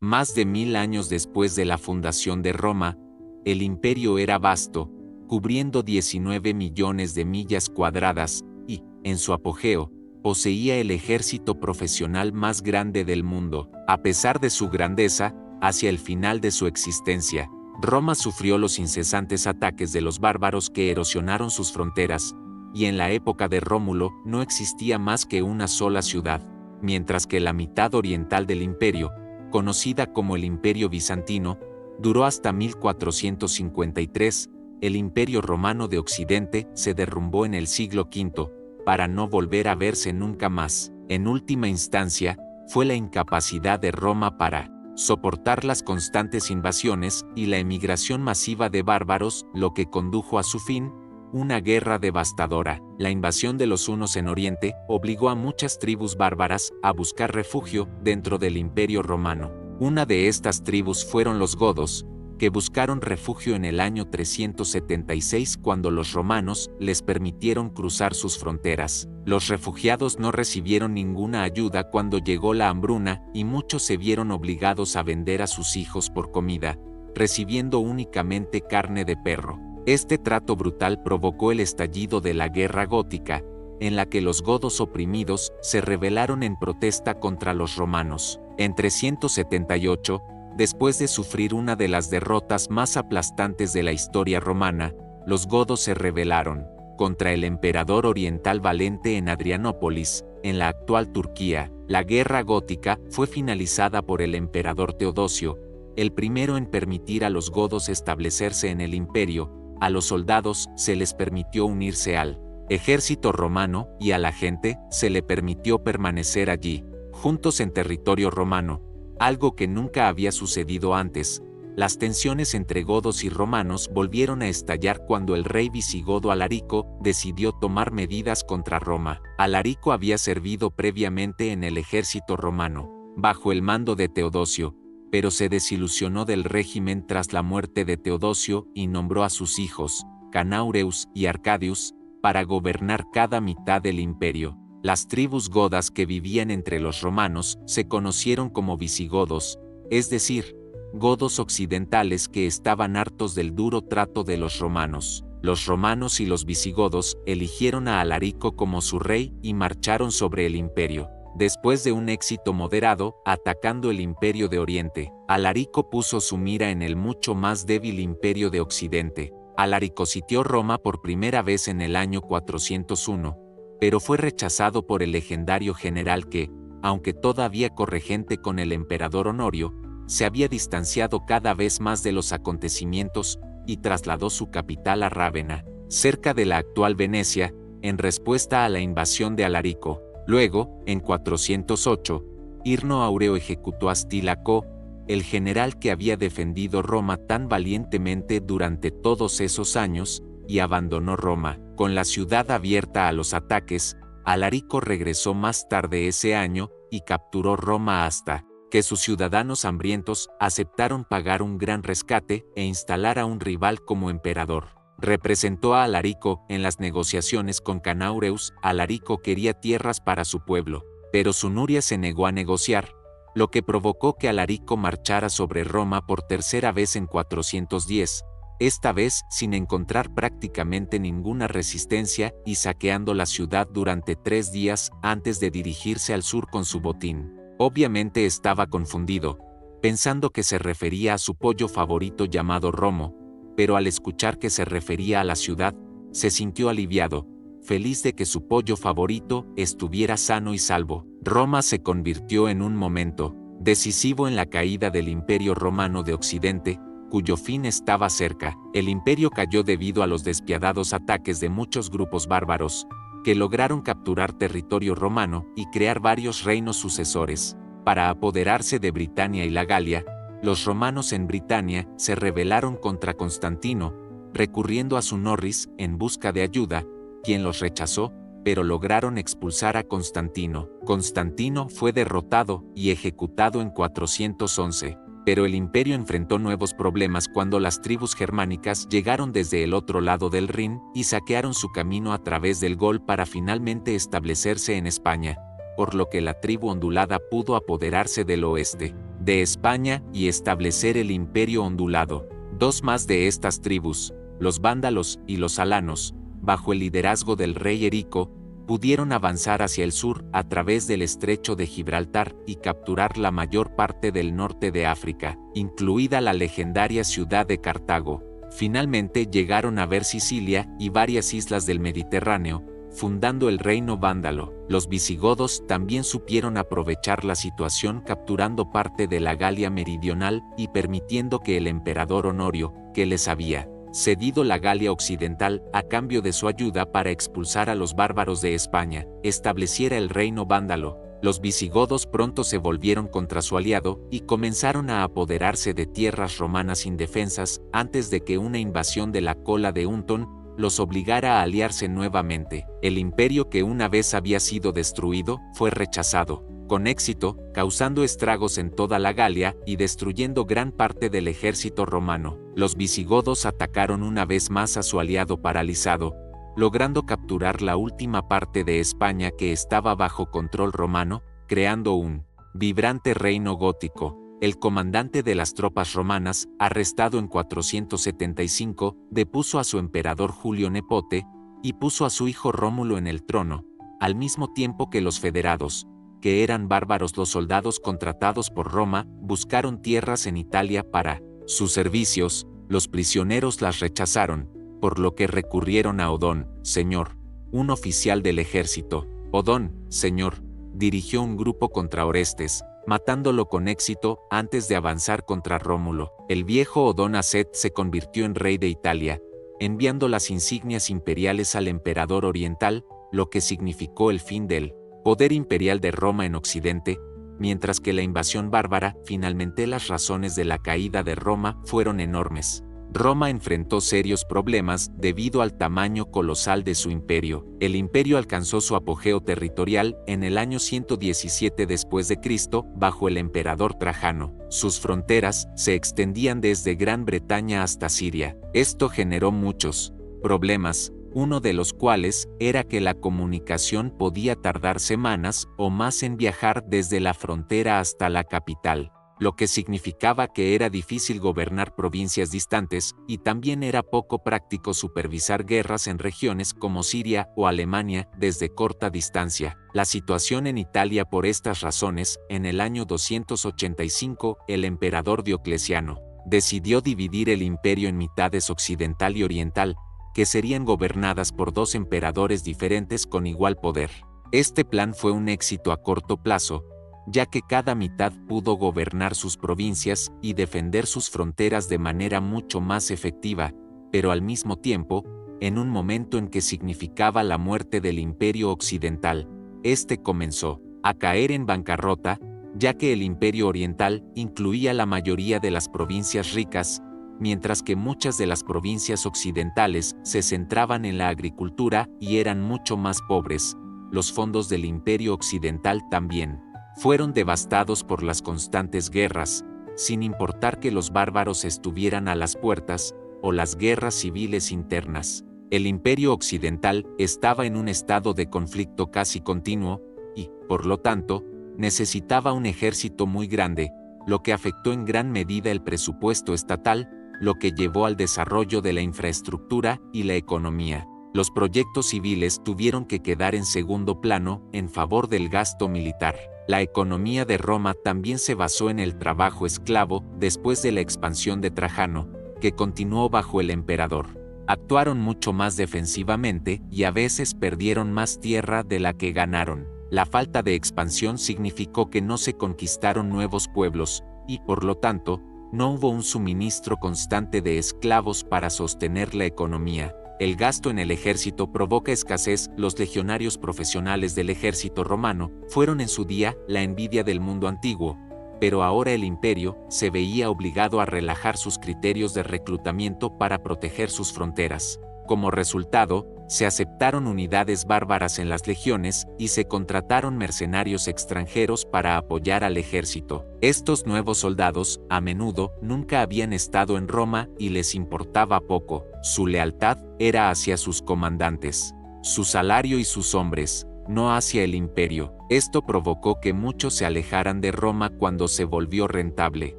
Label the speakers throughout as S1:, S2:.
S1: Más de 1000 años después de la fundación de Roma, el imperio era vasto, cubriendo 19 millones de millas cuadradas, y, en su apogeo, poseía el ejército profesional más grande del mundo. A pesar de su grandeza, hacia el final de su existencia, Roma sufrió los incesantes ataques de los bárbaros que erosionaron sus fronteras, y en la época de Rómulo no existía más que una sola ciudad, mientras que la mitad oriental del imperio, conocida como el Imperio Bizantino, duró hasta 1453, el Imperio Romano de Occidente se derrumbó en el siglo V, para no volver a verse nunca más. En última instancia, fue la incapacidad de Roma para soportar las constantes invasiones y la emigración masiva de bárbaros lo que condujo a su fin, una guerra devastadora. La invasión de los hunos en Oriente obligó a muchas tribus bárbaras a buscar refugio dentro del Imperio Romano. Una de estas tribus fueron los godos, que buscaron refugio en el año 376 cuando los romanos les permitieron cruzar sus fronteras. Los refugiados no recibieron ninguna ayuda cuando llegó la hambruna y muchos se vieron obligados a vender a sus hijos por comida, recibiendo únicamente carne de perro. Este trato brutal provocó el estallido de la Guerra Gótica, en la que los godos oprimidos se rebelaron en protesta contra los romanos. En 378, después de sufrir una de las derrotas más aplastantes de la historia romana, los godos se rebelaron contra el emperador oriental Valente en Adrianópolis, en la actual Turquía. La Guerra Gótica fue finalizada por el emperador Teodosio, el primero en permitir a los godos establecerse en el imperio. A los soldados se les permitió unirse al ejército romano y a la gente se le permitió permanecer allí, juntos en territorio romano, algo que nunca había sucedido antes. Las tensiones entre godos y romanos volvieron a estallar cuando el rey visigodo Alarico decidió tomar medidas contra Roma. Alarico había servido previamente en el ejército romano, bajo el mando de Teodosio, pero se desilusionó del régimen tras la muerte de Teodosio y nombró a sus hijos, Canaureus y Arcadius, para gobernar cada mitad del imperio. Las tribus godas que vivían entre los romanos se conocieron como visigodos, es decir, godos occidentales que estaban hartos del duro trato de los romanos. Los romanos y los visigodos eligieron a Alarico como su rey y marcharon sobre el imperio. Después de un éxito moderado, atacando el imperio de Oriente, Alarico puso su mira en el mucho más débil imperio de Occidente. Alarico sitió Roma por primera vez en el año 401, pero fue rechazado por el legendario general que, aunque todavía corregente con el emperador Honorio, se había distanciado cada vez más de los acontecimientos y trasladó su capital a Rávena, cerca de la actual Venecia, en respuesta a la invasión de Alarico. Luego, en 408, Hirno Aureo ejecutó a Astílaco, el general que había defendido Roma tan valientemente durante todos esos años, y abandonó Roma. Con la ciudad abierta a los ataques, Alarico regresó más tarde ese año y capturó Roma hasta que sus ciudadanos hambrientos aceptaron pagar un gran rescate e instalar a un rival como emperador. Representó a Alarico en las negociaciones con Canaureus. Alarico quería tierras para su pueblo, pero Sunuria se negó a negociar, lo que provocó que Alarico marchara sobre Roma por tercera vez en 410, esta vez sin encontrar prácticamente ninguna resistencia y saqueando la ciudad durante 3 días antes de dirigirse al sur con su botín. Obviamente estaba confundido, pensando que se refería a su pollo favorito llamado Romo, pero al escuchar que se refería a la ciudad, se sintió aliviado, feliz de que su pollo favorito estuviera sano y salvo. Roma se convirtió en un momento decisivo en la caída del Imperio Romano de Occidente, cuyo fin estaba cerca. El imperio cayó debido a los despiadados ataques de muchos grupos bárbaros, que lograron capturar territorio romano y crear varios reinos sucesores. Para apoderarse de Britania y la Galia, los romanos en Britania se rebelaron contra Constantino, recurriendo a Sunorris en busca de ayuda, quien los rechazó, pero lograron expulsar a Constantino. Constantino fue derrotado y ejecutado en 411, pero el imperio enfrentó nuevos problemas cuando las tribus germánicas llegaron desde el otro lado del Rin y saquearon su camino a través del Gol para finalmente establecerse en España, por lo que la tribu ondulada pudo apoderarse del oeste. de España y establecer el imperio ondulado. Dos más de estas tribus, los vándalos y los alanos, bajo el liderazgo del rey Erico, pudieron avanzar hacia el sur a través del estrecho de Gibraltar y capturar la mayor parte del norte de África, incluida la legendaria ciudad de Cartago. Finalmente llegaron a ver Sicilia y varias islas del Mediterráneo, fundando el reino vándalo. Los visigodos también supieron aprovechar la situación capturando parte de la Galia meridional y permitiendo que el emperador Honorio, que les había cedido la Galia occidental a cambio de su ayuda para expulsar a los bárbaros de España, estableciera el reino vándalo. Los visigodos pronto se volvieron contra su aliado y comenzaron a apoderarse de tierras romanas indefensas antes de que una invasión de la cola de Untón los obligara a aliarse nuevamente. El imperio que una vez había sido destruido fue rechazado, con éxito, causando estragos en toda la Galia y destruyendo gran parte del ejército romano. Los visigodos atacaron una vez más a su aliado paralizado, logrando capturar la última parte de España que estaba bajo control romano, creando un vibrante reino gótico. El comandante de las tropas romanas, arrestado en 475, depuso a su emperador Julio Nepote y puso a su hijo Rómulo en el trono, al mismo tiempo que los federados, que eran bárbaros. Los soldados contratados por Roma, buscaron tierras en Italia para sus servicios. Los prisioneros las rechazaron, por lo que recurrieron a Odón, señor, un oficial del ejército. Odón, señor, dirigió un grupo contra Orestes, matándolo con éxito antes de avanzar contra Rómulo. El viejo Odón Acet se convirtió en rey de Italia, enviando las insignias imperiales al emperador oriental, lo que significó el fin del poder imperial de Roma en Occidente, mientras que la invasión bárbara. Finalmente, las razones de la caída de Roma fueron enormes. Roma enfrentó serios problemas debido al tamaño colosal de su imperio. El imperio alcanzó su apogeo territorial en el año 117 después de Cristo bajo el emperador Trajano. Sus fronteras se extendían desde Gran Bretaña hasta Siria. Esto generó muchos problemas, uno de los cuales era que la comunicación podía tardar semanas o más en viajar desde la frontera hasta la capital, lo que significaba que era difícil gobernar provincias distantes y también era poco práctico supervisar guerras en regiones como Siria o Alemania desde corta distancia. La situación en Italia. Por estas razones, en el año 285, el emperador Diocleciano decidió dividir el imperio en mitades occidental y oriental, que serían gobernadas por dos emperadores diferentes con igual poder. Este plan fue un éxito a corto plazo, ya que cada mitad pudo gobernar sus provincias y defender sus fronteras de manera mucho más efectiva, pero al mismo tiempo, en un momento en que significaba la muerte del Imperio Occidental, este comenzó a caer en bancarrota, ya que el Imperio Oriental incluía la mayoría de las provincias ricas, mientras que muchas de las provincias occidentales se centraban en la agricultura y eran mucho más pobres. Los fondos del Imperio Occidental también fueron devastados por las constantes guerras, sin importar que los bárbaros estuvieran a las puertas, o las guerras civiles internas. El Imperio Occidental estaba en un estado de conflicto casi continuo, y, por lo tanto, necesitaba un ejército muy grande, lo que afectó en gran medida el presupuesto estatal, lo que llevó al desarrollo de la infraestructura y la economía. Los proyectos civiles tuvieron que quedar en segundo plano en favor del gasto militar. La economía de Roma también se basó en el trabajo esclavo después de la expansión de Trajano, que continuó bajo el emperador. Actuaron mucho más defensivamente y a veces perdieron más tierra de la que ganaron. La falta de expansión significó que no se conquistaron nuevos pueblos y, por lo tanto, no hubo un suministro constante de esclavos para sostener la economía. El gasto en el ejército provoca escasez. Los legionarios profesionales del ejército romano fueron en su día la envidia del mundo antiguo, pero ahora el imperio se veía obligado a relajar sus criterios de reclutamiento para proteger sus fronteras. Como resultado, se aceptaron unidades bárbaras en las legiones y se contrataron mercenarios extranjeros para apoyar al ejército. Estos nuevos soldados, a menudo, nunca habían estado en Roma y les importaba poco. Su lealtad era hacia sus comandantes, su salario y sus hombres, no hacia el imperio. Esto provocó que muchos se alejaran de Roma cuando se volvió rentable.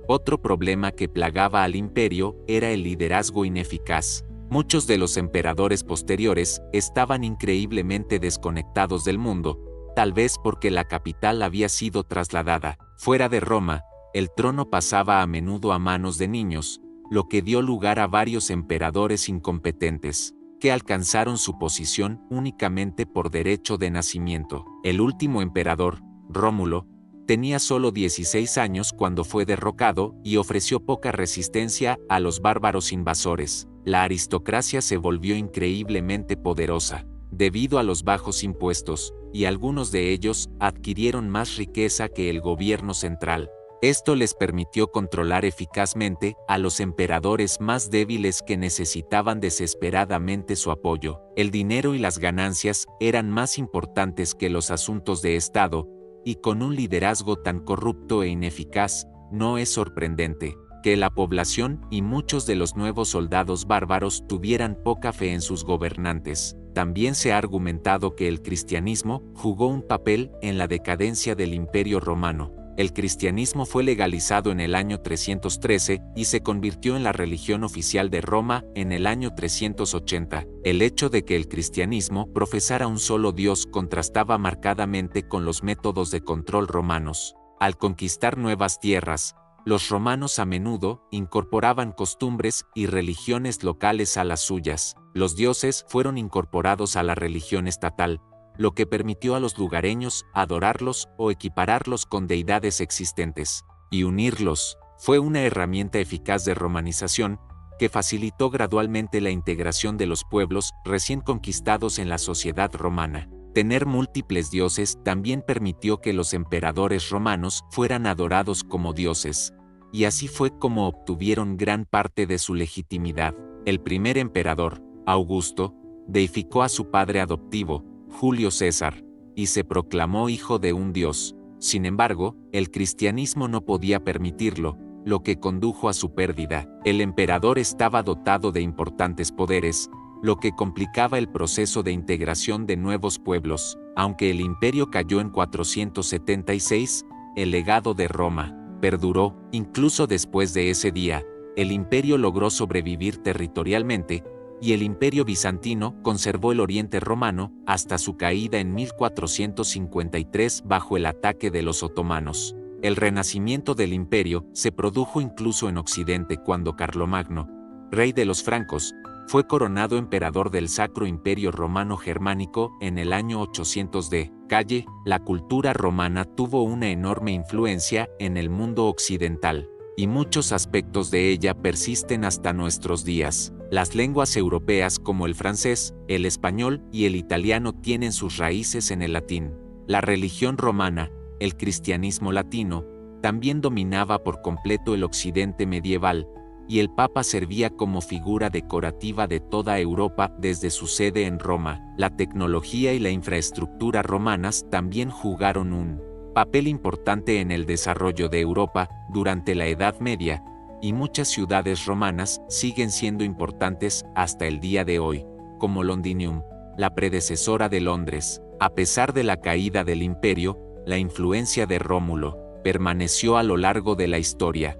S1: Otro problema que plagaba al imperio era el liderazgo ineficaz. Muchos de los emperadores posteriores estaban increíblemente desconectados del mundo, tal vez porque la capital había sido trasladada. Fuera de Roma, el trono pasaba a menudo a manos de niños, lo que dio lugar a varios emperadores incompetentes, que alcanzaron su posición únicamente por derecho de nacimiento. El último emperador, Rómulo, tenía solo 16 años cuando fue derrocado y ofreció poca resistencia a los bárbaros invasores. La aristocracia se volvió increíblemente poderosa, debido a los bajos impuestos, y algunos de ellos adquirieron más riqueza que el gobierno central. Esto les permitió controlar eficazmente a los emperadores más débiles que necesitaban desesperadamente su apoyo. El dinero y las ganancias eran más importantes que los asuntos de Estado, y con un liderazgo tan corrupto e ineficaz, no es sorprendente que la población y muchos de los nuevos soldados bárbaros tuvieran poca fe en sus gobernantes. También se ha argumentado que el cristianismo jugó un papel en la decadencia del Imperio Romano. El cristianismo fue legalizado en el año 313 y se convirtió en la religión oficial de Roma en el año 380. El hecho de que el cristianismo profesara un solo Dios contrastaba marcadamente con los métodos de control romanos. Al conquistar nuevas tierras, los romanos a menudo incorporaban costumbres y religiones locales a las suyas. Los dioses fueron incorporados a la religión estatal, lo que permitió a los lugareños adorarlos o equipararlos con deidades existentes, y unirlos. Fue una herramienta eficaz de romanización que facilitó gradualmente la integración de los pueblos recién conquistados en la sociedad romana. Tener múltiples dioses también permitió que los emperadores romanos fueran adorados como dioses, y así fue como obtuvieron gran parte de su legitimidad. El primer emperador, Augusto, deificó a su padre adoptivo, Julio César, y se proclamó hijo de un dios. Sin embargo, el cristianismo no podía permitirlo, lo que condujo a su pérdida. El emperador estaba dotado de importantes poderes, lo que complicaba el proceso de integración de nuevos pueblos. Aunque el imperio cayó en 476, el legado de Roma perduró. Incluso después de ese día, el imperio logró sobrevivir territorialmente, y el Imperio bizantino conservó el Oriente romano hasta su caída en 1453 bajo el ataque de los otomanos. El renacimiento del imperio se produjo incluso en Occidente cuando Carlomagno, rey de los francos, fue coronado emperador del Sacro Imperio Romano Germánico en el año 800 d. Calle. La cultura romana tuvo una enorme influencia en el mundo occidental, y muchos aspectos de ella persisten hasta nuestros días. Las lenguas europeas como el francés, el español y el italiano tienen sus raíces en el latín. La religión romana, el cristianismo latino, también dominaba por completo el occidente medieval, y el Papa servía como figura decorativa de toda Europa desde su sede en Roma. La tecnología y la infraestructura romanas también jugaron un papel importante en el desarrollo de Europa durante la Edad Media, y muchas ciudades romanas siguen siendo importantes hasta el día de hoy, como Londinium, la predecesora de Londres. A pesar de la caída del imperio, la influencia de Rómulo permaneció a lo largo de la historia.